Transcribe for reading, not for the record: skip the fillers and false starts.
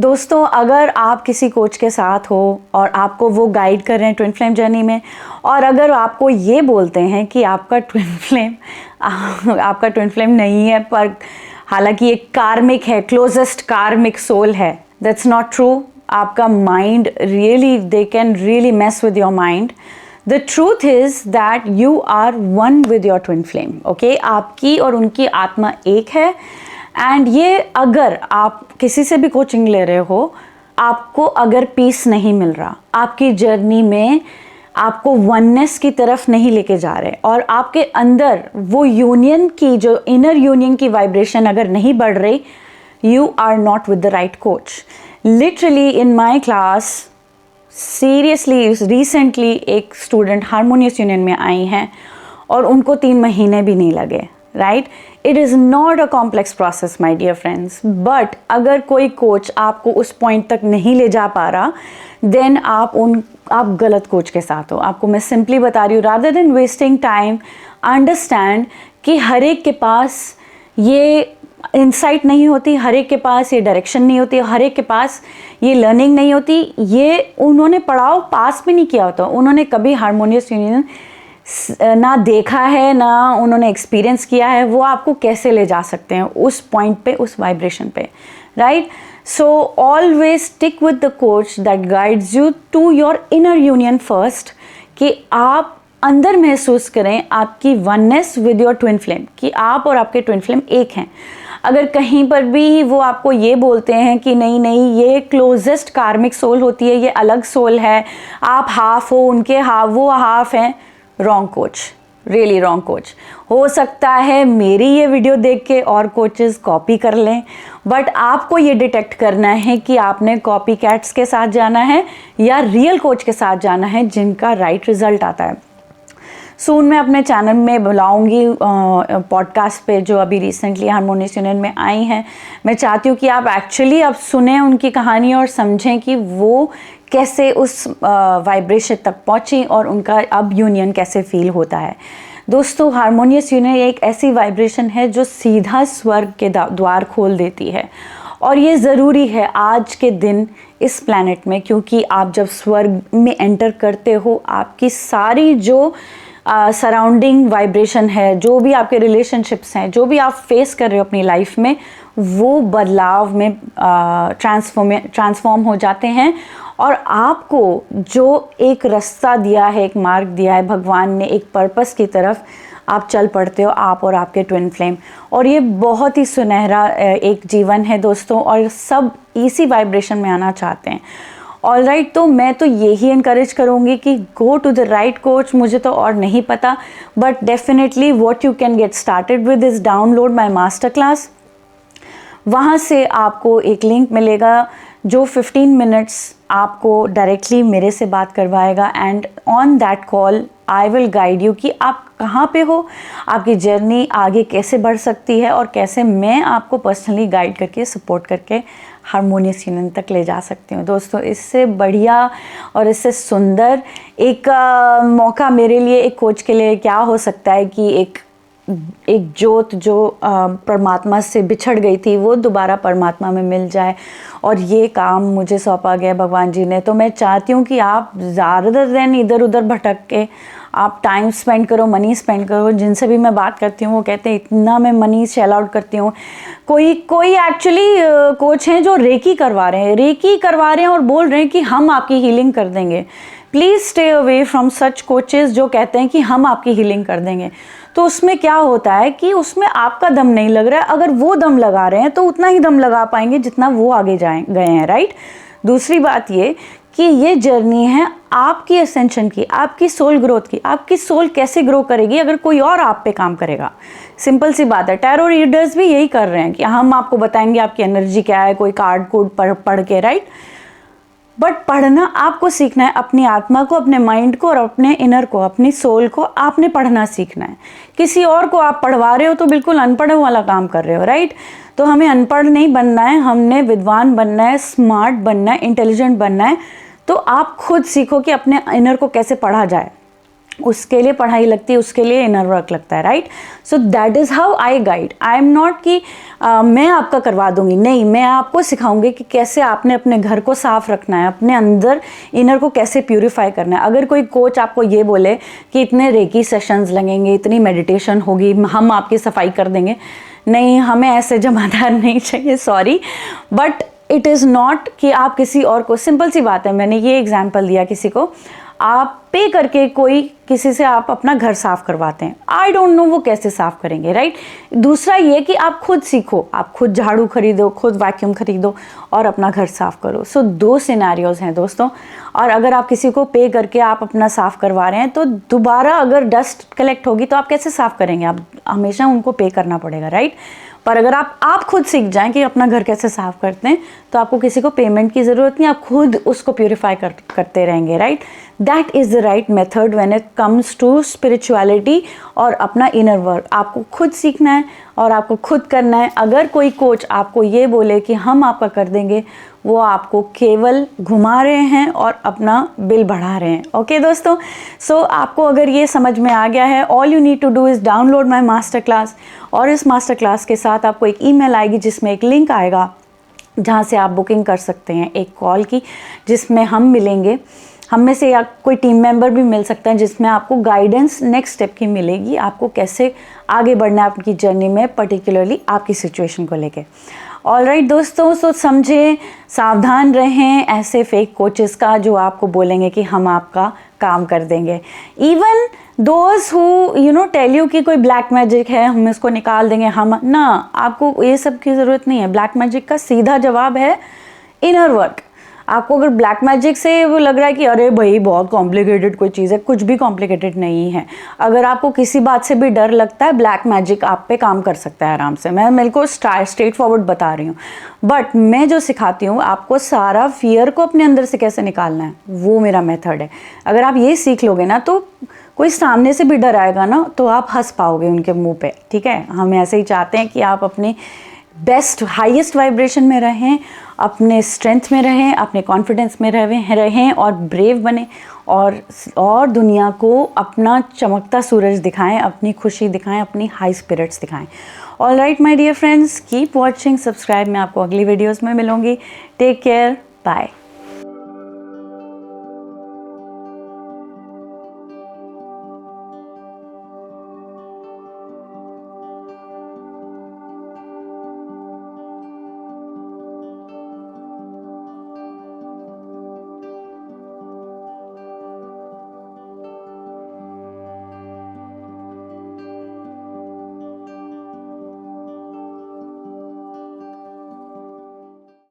दोस्तों, अगर आप किसी कोच के साथ हो और आपको वो गाइड कर रहे हैं ट्विन फ्लेम जर्नी में, और अगर आपको ये बोलते हैं कि आपका ट्विन फ्लेम नहीं है, पर हालांकि एक कार्मिक है, क्लोजेस्ट कार्मिक सोल है, दैट्स नॉट ट्रू। आपका mind really, they can really mess with your mind. The truth is that you are one with your twin flame. Okay, आपकी और उनकी आत्मा एक है। एंड ये, अगर आप किसी से भी कोचिंग ले रहे हो, आपको अगर पीस नहीं मिल रहा, आपकी जर्नी में आपको वननेस की तरफ नहीं लेके जा रहे, और आपके अंदर वो यूनियन की, जो इनर यूनियन की वाइब्रेशन अगर नहीं बढ़ रही, you are not with the right coach. Literally in my class, seriously recently एक स्टूडेंट हारमोनियस यूनियन में आई हैं और उनको 3 महीने भी नहीं लगे। Right, it is not a complex process my dear friends, but अगर कोई कोच आपको उस पॉइंट तक नहीं ले जा पा रहा, देन आप गलत कोच के साथ हो। आपको मैं सिंपली बता रही हूँ, rather than wasting time, understand कि हर एक के पास ये इंसाइट नहीं होती, हर एक के पास ये डायरेक्शन नहीं होती, हर एक के पास ये लर्निंग नहीं होती। ये उन्होंने पढ़ाओ पास भी नहीं किया होता, उन्होंने कभी हारमोनियस यूनियन ना देखा है, ना उन्होंने एक्सपीरियंस किया है, वो आपको कैसे ले जा सकते हैं उस पॉइंट पे, उस वाइब्रेशन पे। Right, so always stick with the coach that guides you to your inner union first, कि आप अंदर महसूस करें आपकी oneness with your twin flame, कि आप और आपके ट्विन फ्लेम एक हैं। अगर कहीं पर भी वो आपको ये बोलते हैं कि नहीं नहीं, ये क्लोजेस्ट कार्मिक सोल होती है, ये अलग सोल है, आप हाफ हो उनके, हाफ वो हाफ हैं, wrong coach, really wrong coach. हो सकता है मेरी ये वीडियो देख के और कोचेस कॉपी कर लें, बट आपको ये डिटेक्ट करना है कि आपने कॉपी कैट्स के साथ जाना है या रियल कोच के साथ जाना है जिनका राइट रिजल्ट आता है। सून मैं अपने चैनल में बुलाऊंगी पॉडकास्ट पे, जो अभी रिसेंटली हारमोनियस यूनियन में आई हैं। मैं चाहती हूँ कि आप एक्चुअली अब सुने उनकी कहानी और समझें कि वो कैसे उस वाइब्रेशन तक पहुँची और उनका अब यूनियन कैसे फील होता है। दोस्तों, हारमोनियस यूनियन एक ऐसी वाइब्रेशन है जो सीधा स्वर्ग के द्वार खोल देती है, और ये ज़रूरी है आज के दिन इस प्लैनेट में, क्योंकि आप जब स्वर्ग में एंटर करते हो, आपकी सारी जो सराउंडिंग वाइब्रेशन है, जो भी आपके रिलेशनशिप्स हैं, जो भी आप फेस कर रहे हो अपनी लाइफ में, वो बदलाव में ट्रांसफॉर्म हो जाते हैं। और आपको जो एक रास्ता दिया है, एक मार्ग दिया है भगवान ने, एक पर्पस की तरफ आप चल पड़ते हो, आप और आपके ट्विन फ्लेम। और ये बहुत ही सुनहरा एक जीवन है दोस्तों, और सब इसी वाइब्रेशन में आना चाहते हैं। ऑल राइट, तो मैं तो यही इनकरेज करूँगी कि go to the right coach. मुझे तो और नहीं पता, but definitely what you can get started with is download my master class. वहाँ से आपको एक लिंक मिलेगा जो 15 मिनट्स आपको डायरेक्टली मेरे से बात करवाएगा, and on that call I will guide you कि आप कहाँ पे हो, आपकी जर्नी आगे कैसे बढ़ सकती है, और कैसे मैं आपको पर्सनली गाइड करके, सपोर्ट करके हारमोनियस यूनियन तक ले जा सकती हूँ। दोस्तों, इससे बढ़िया और इससे सुंदर एक मौका मेरे लिए, एक कोच के लिए क्या हो सकता है कि एक ज्योत जो परमात्मा से बिछड़ गई थी, वो दोबारा परमात्मा में मिल जाए। और ये काम मुझे सौंपा गया भगवान जी ने, तो मैं चाहती हूँ कि आप ज़्यादा दिन इधर उधर भटक के आप टाइम स्पेंड करो, मनी स्पेंड करो। जिनसे भी मैं बात करती हूँ वो कहते हैं इतना मैं मनी शेल आउट करती हूँ। कोई एक्चुअली कोच हैं जो रेकी करवा रहे हैं और बोल रहे हैं कि हम आपकी हीलिंग कर देंगे। Please stay away from such coaches जो कहते हैं कि हम आपकी हीलिंग कर देंगे। तो उसमें क्या होता है कि उसमें आपका दम नहीं लग रहा है। अगर वो दम लगा रहे हैं तो उतना ही दम लगा पाएंगे जितना वो आगे गए हैं। राइट, दूसरी बात ये कि ये जर्नी है आपकी असेंशन की, आपकी सोल ग्रोथ की। आपकी सोल कैसे ग्रो करेगी अगर कोई और आप पे काम करेगा? सिंपल सी बात है। टैरो रीडर्स भी यही कर रहे हैं कि हम आपको बताएंगे आपकी एनर्जी क्या है, कोई कार्ड कोड पढ़ के। राइट, बट पढ़ना आपको सीखना है, अपनी आत्मा को, अपने माइंड को और अपने इनर को, अपनी सोल को आपने पढ़ना सीखना है। किसी और को आप पढ़वा रहे हो तो बिल्कुल अनपढ़ वाला काम कर रहे हो। राइट, तो हमें अनपढ़ नहीं बनना है, हमने विद्वान बनना है, स्मार्ट बनना है, इंटेलिजेंट बनना है। तो आप खुद सीखो कि अपने इनर को कैसे पढ़ा जाए। उसके लिए पढ़ाई लगती है, उसके लिए इनर वर्क लगता है, right? So that is how I guide. I am not कि मैं आपका करवा दूंगी, नहीं, मैं आपको सिखाऊंगी कि कैसे आपने अपने घर को साफ रखना है, अपने अंदर इनर को कैसे प्यूरिफाई करना है। अगर कोई कोच आपको ये बोले कि इतने रेकी सेशंस लगेंगे, इतनी मेडिटेशन होगी, हम आपकी सफाई कर देंगे, नहीं, हमें ऐसे जमादार नहीं चाहिए, sorry, but it is not कि आप किसी और को, सिंपल सी बात है, मैंने ये एग्जाम्पल दिया, किसी को आप पे करके कोई किसी से आप अपना घर साफ करवाते हैं, आई डोंट नो वो कैसे साफ करेंगे, राइट? दूसरा ये कि आप खुद सीखो, आप खुद झाड़ू खरीदो, खुद वैक्यूम खरीदो और अपना घर साफ करो। सो 2 सिनेरियोज हैं दोस्तों। और अगर आप किसी को पे करके आप अपना साफ करवा रहे हैं तो दोबारा अगर डस्ट कलेक्ट होगी तो आप कैसे साफ करेंगे? आप हमेशा उनको पे करना पड़ेगा, राइट? पर अगर आप खुद सीख जाएं कि अपना घर कैसे साफ करते हैं तो आपको किसी को पेमेंट की ज़रूरत नहीं, आप खुद उसको प्यूरिफाई करते रहेंगे, right? That is the right method when it comes to spirituality और अपना इनर वर्क। आपको खुद सीखना है और आपको खुद करना है। अगर कोई कोच आपको ये बोले कि हम आपका कर देंगे, वो आपको केवल घुमा रहे हैं और अपना बिल बढ़ा रहे हैं। ओके दोस्तों, सो आपको अगर ये समझ में आ गया है, all you need to do is download my master class. और इस मास्टर क्लास के साथ आपको एक ईमेल आएगी जिसमें एक लिंक आएगा जहाँ से आप बुकिंग कर सकते हैं एक कॉल की, जिसमें हम मिलेंगे। हम में से या कोई टीम मेंबर भी मिल सकता है जिसमें आपको गाइडेंस नेक्स्ट स्टेप की मिलेगी, आपको कैसे आगे बढ़ना है आपकी जर्नी में, पर्टिकुलरली आपकी सिचुएशन को लेके। ऑलराइट दोस्तों, सो समझें, सावधान रहें ऐसे फेक कोचेस का जो आपको बोलेंगे कि हम आपका काम कर देंगे। Even those who tell you कि कोई ब्लैक मैजिक है, हम इसको निकाल देंगे, हम ना, आपको ये सब की ज़रूरत नहीं है। ब्लैक मैजिक का सीधा जवाब है इनर वर्क। आपको अगर ब्लैक मैजिक से वो लग रहा है कि अरे भाई बहुत कॉम्प्लिकेटेड कोई चीज़ है, कुछ भी कॉम्प्लिकेटेड नहीं है। अगर आपको किसी बात से भी डर लगता है, ब्लैक मैजिक आप पे काम कर सकता है आराम से। मैं मेरे को स्ट्रेट फॉरवर्ड बता रही हूँ, बट मैं जो सिखाती हूँ आपको सारा फियर को अपने अंदर से कैसे निकालना है, वो मेरा मेथड है। अगर आप ये सीख लोगे ना तो कोई सामने से भी डर आएगा ना तो आप हंस पाओगे उनके मुंह पे, ठीक है? हम ऐसे ही चाहते हैं कि आप अपने बेस्ट हाईएस्ट वाइब्रेशन में रहें, अपने स्ट्रेंथ में रहें, अपने कॉन्फिडेंस में रहें और ब्रेव बने और दुनिया को अपना चमकता सूरज दिखाएं, अपनी खुशी दिखाएं, अपनी हाई स्पिरिट्स दिखाएं। All right my dear friends, keep watching, subscribe. मैं आपको अगली वीडियोस में मिलूंगी। Take care, bye.